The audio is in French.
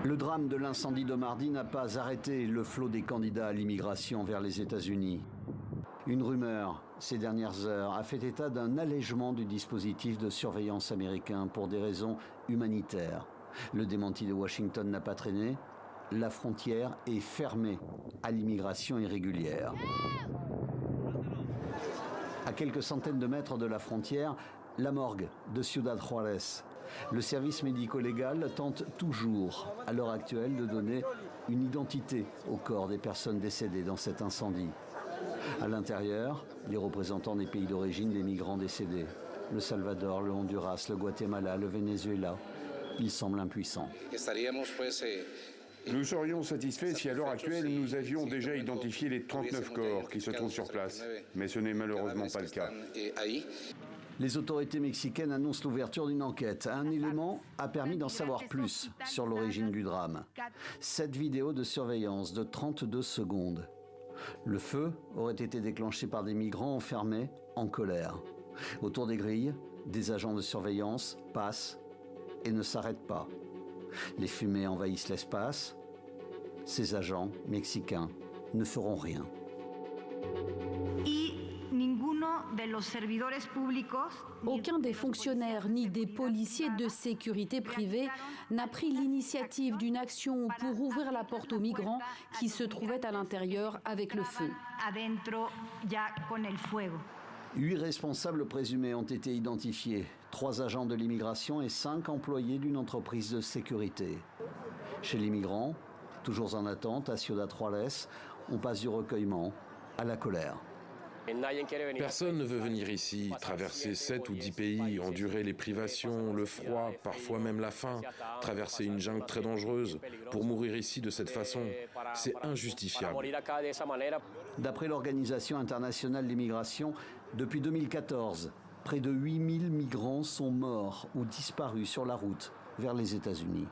Le drame de l'incendie de mardi n'a pas arrêté le flot des candidats à l'immigration vers les États-Unis. Une rumeur, ces dernières heures, a fait état d'un allègement du dispositif de surveillance américain pour des raisons humanitaires. Le démenti de Washington n'a pas traîné. La frontière est fermée à l'immigration irrégulière. À quelques centaines de mètres de la frontière, la morgue de Ciudad Juárez. Le service médico-légal tente toujours, à l'heure actuelle, de donner une identité au corps des personnes décédées dans cet incendie. À l'intérieur, les représentants des pays d'origine des migrants décédés. Le Salvador, le Honduras, le Guatemala, le Venezuela. Ils semblent impuissants. Nous serions satisfaits si à l'heure actuelle nous avions déjà identifié les 39 corps qui se trouvent sur place. Mais ce n'est malheureusement pas le cas. Les autorités mexicaines annoncent l'ouverture d'une enquête. Un élément a permis d'en savoir plus sur l'origine du drame. Cette vidéo de surveillance de 32 secondes. Le feu aurait été déclenché par des migrants enfermés en colère. Autour des grilles, des agents de surveillance passent et ne s'arrêtent pas. Les fumées envahissent l'espace. Ces agents mexicains ne feront rien. Aucun des fonctionnaires ni des policiers de sécurité privée n'a pris l'initiative d'une action pour ouvrir la porte aux migrants qui se trouvaient à l'intérieur avec le feu. 8 responsables présumés ont été identifiés, 3 agents de l'immigration et 5 employés d'une entreprise de sécurité. Chez les migrants, toujours en attente à Ciudad Juárez, on passe du recueillement à la colère. Personne ne veut venir ici, traverser 7 ou 10 pays, endurer les privations, le froid, parfois même la faim, traverser une jungle très dangereuse pour mourir ici de cette façon. C'est injustifiable. D'après l'Organisation internationale des migrations, depuis 2014, près de 8000 migrants sont morts ou disparus sur la route vers les États-Unis.